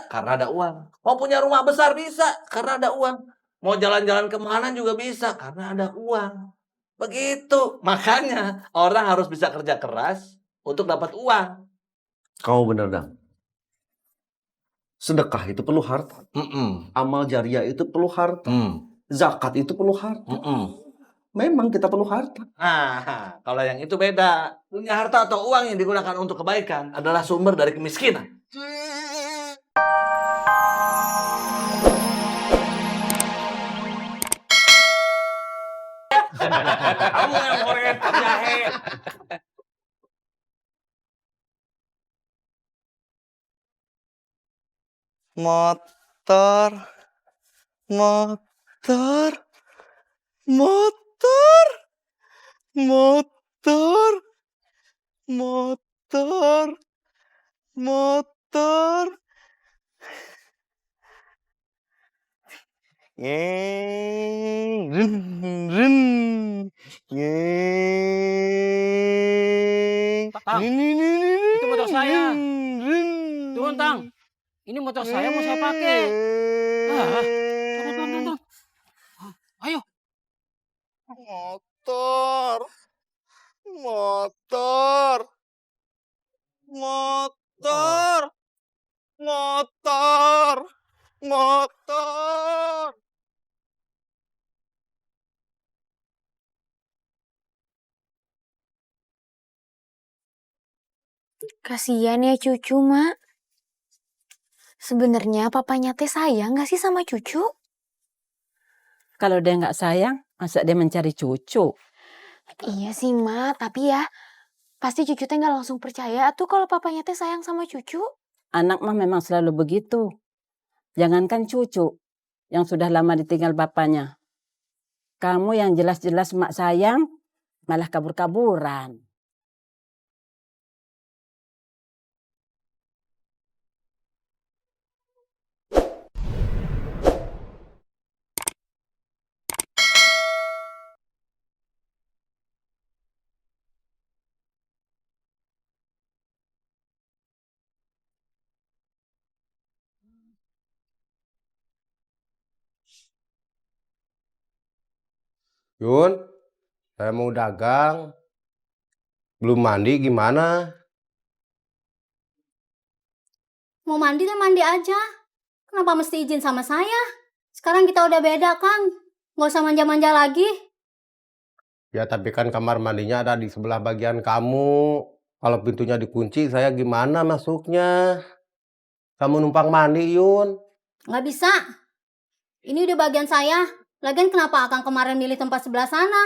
karena ada uang. Mau punya rumah besar bisa, karena ada uang. Mau jalan-jalan kemana juga bisa, karena ada uang. Begitu. Makanya orang harus bisa kerja keras untuk dapat uang. Kau bener, Dang. Sedekah itu perlu harta. Amal jariah itu perlu harta. Zakat itu perlu harta. Memang kita perlu harta. Nah, kalau yang itu beda. Punya harta atau uang yang digunakan untuk kebaikan adalah sumber dari kemiskinan. Kamu yang korek jahe. Motor. Tang, itu motor saya. Turun, Tang. Ini motor saya mau saya pakai. Turun. Ayo. Motor. Kasian ya cucu, Mak. Sebenarnya papanya teh sayang gak sih sama cucu? Kalau dia nggak sayang, masa dia mencari cucu? Iya sih, Mak. Tapi ya, pasti cucu teh gak langsung percaya tuh kalau papanya teh sayang sama cucu. Anak mah memang selalu begitu. Jangankan cucu yang sudah lama ditinggal bapaknya. Kamu yang jelas-jelas mak sayang, malah kabur-kaburan. Yun, saya mau dagang. Belum mandi gimana? Mau mandi dan mandi aja. Kenapa mesti izin sama saya? Sekarang kita udah beda, Kang. Nggak usah manja-manja lagi. Ya tapi kan kamar mandinya ada di sebelah bagian kamu. Kalau pintunya dikunci, saya gimana masuknya? Kamu numpang mandi, Yun. Nggak bisa. Ini udah bagian saya. Lagian kenapa Akang kemarin milih tempat sebelah sana?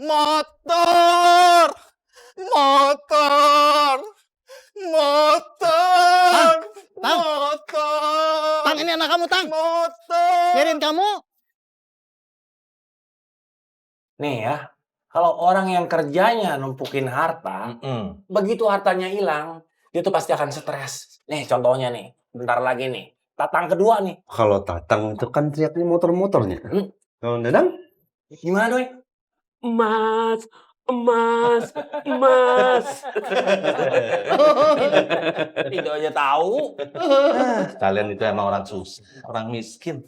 Motor. Tang, ini anak kamu, Tang. Motor. Biarin kamu. Nih ya, kalau orang yang kerjanya numpukin harta, begitu hartanya hilang, dia tuh pasti akan stres. Nih contohnya nih, bentar lagi nih, Tatang kedua nih. Kalau Tatang itu kan teriaknya motor-motornya. Kalau Dadang? Gimana doi? Emas. Itu aja tahu. Kalian itu emang orang susah, orang miskin.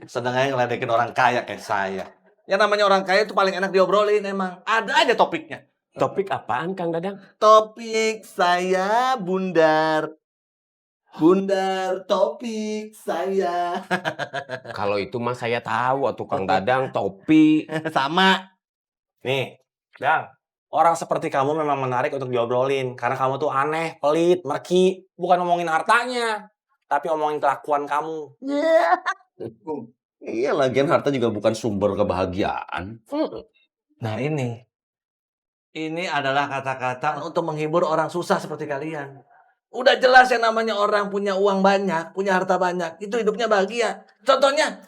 Sedangkan ngeledekin orang kaya kayak saya. Yang namanya orang kaya itu paling enak diobrolin emang. Ada aja topiknya. Topik apaan, Kang Dadang? Topik saya bundar. Bundar topik saya. Kalau itu mah saya tahu, tukang Dadang, topi. Sama. Nih, Dang. Orang seperti kamu memang menarik untuk diobrolin. Karena kamu tuh aneh, pelit, merki. Bukan ngomongin hartanya, tapi ngomongin kelakuan kamu. Iya, lagian harta juga bukan sumber kebahagiaan. Nah ini adalah kata-kata untuk menghibur orang susah seperti kalian. Udah jelas yang namanya orang punya uang banyak, punya harta banyak, itu hidupnya bahagia. Contohnya,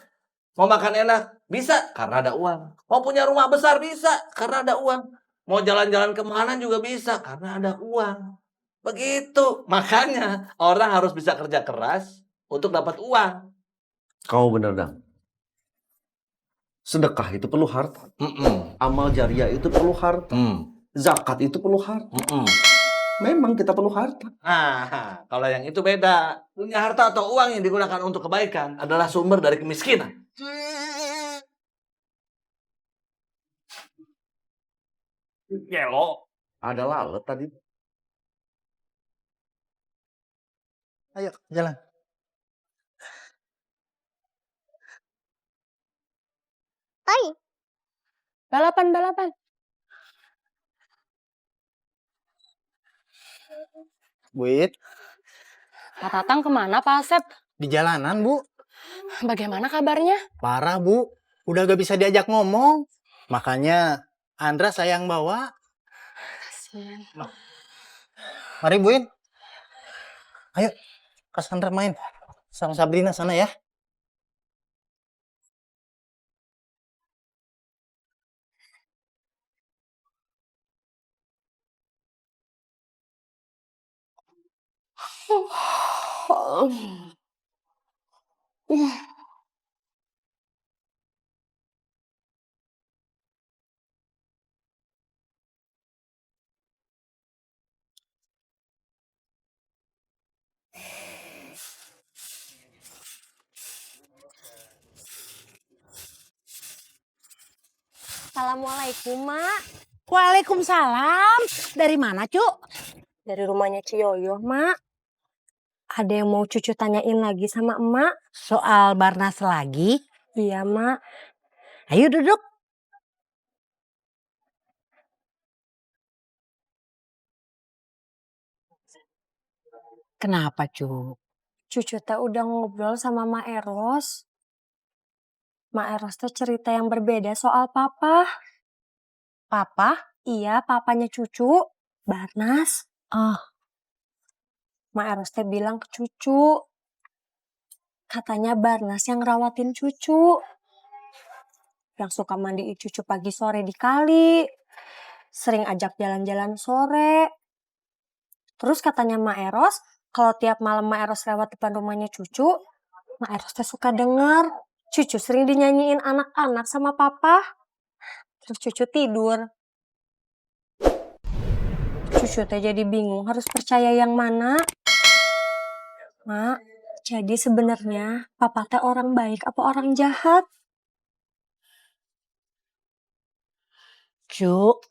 mau makan enak, bisa karena ada uang. Mau punya rumah besar, bisa karena ada uang. Mau jalan-jalan kemana juga bisa karena ada uang. Begitu. Makanya orang harus bisa kerja keras untuk dapat uang. Kau bener, Dang. Sedekah itu perlu harta. Amal jariah itu perlu harta. Zakat itu perlu harta. Memang kita perlu harta. Nah, kalau yang itu beda. Punya harta atau uang yang digunakan untuk kebaikan adalah sumber dari kemiskinan. Gelo. Ada lalat tadi. Ayo, jalan. Balapan. Buit, Pak Tatang kemana Pak Asep? di jalanan, Bu. Bagaimana kabarnya? Parah, Bu. Udah gak bisa diajak ngomong. Makanya Andra sayang bawa. Kasian. Mari, Buin. Ayo, Kak Sandra main. Sama Sabrina sana ya. Assalamualaikum, Mak. Waalaikumsalam. Dari mana, Cuk? Dari rumahnya Ciyoyo, Mak. Ada yang mau Cucu tanyain lagi sama Emak? Soal Barnas lagi? Iya, Mak. Ayo duduk. Kenapa, Cuk? Cucu teh udah ngobrol sama Mak Eros. Mak Eros teh cerita yang berbeda soal Papa. Papa? Iya, papanya Cucu, Barnas. Oh, Mak Eros teh bilang ke Cucu. Katanya Barnas yang ngerawatin Cucu. Yang suka mandiin Cucu pagi sore di kali. Sering ajak jalan-jalan sore. Terus katanya Mak Eros, kalau tiap malam Mak Eros lewat depan rumahnya Cucu, Mak Eros teh suka denger. Cucu sering dinyanyiin anak-anak sama Papa. Terus Cucu tidur. Cucu teh jadi bingung harus percaya yang mana. Mak, jadi sebenarnya Papa teh orang baik apa orang jahat? Cuk,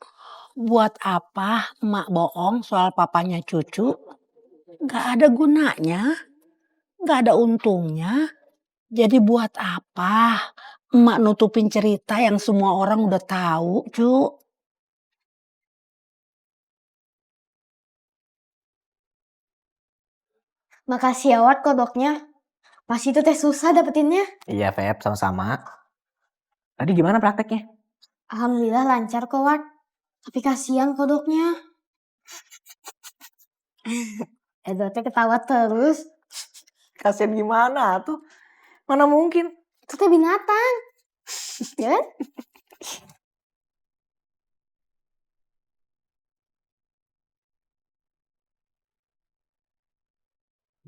buat apa emak bohong soal papanya Cucu? Gak ada gunanya, gak ada untungnya. Jadi buat apa emak nutupin cerita yang semua orang udah tahu, Cuk? Makasih ya Wat kodoknya. Pas itu teh susah dapetinnya. Iya, Feb, sama-sama. Tadi gimana prakteknya? Alhamdulillah lancar kok Wat. Tapi kasihan kodoknya. Edo teh ketawa terus. Kasian gimana tuh? Mana mungkin? Itu teh binatang. Ya kan?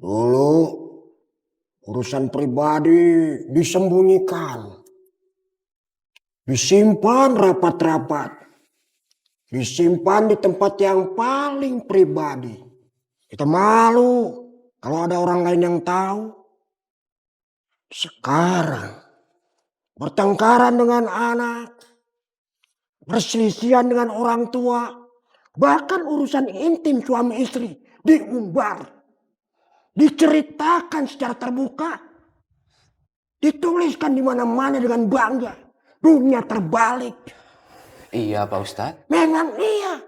Dulu urusan pribadi disembunyikan, disimpan rapat-rapat, disimpan di tempat yang paling pribadi. Kita malu kalau ada orang lain yang tahu. Sekarang bertengkaran dengan anak, perselisihan dengan orang tua, bahkan urusan intim suami istri diumbar, diceritakan secara terbuka, dituliskan di mana-mana dengan bangga. Dunia terbalik. Iya, Pak Ustadz. Memang iya.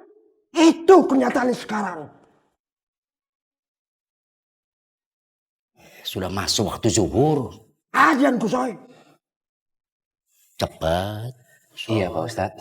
Itu kenyataan sekarang. Sudah masuk waktu zuhur. Azan Kusoy. Cepat. Iya, Pak Ustadz.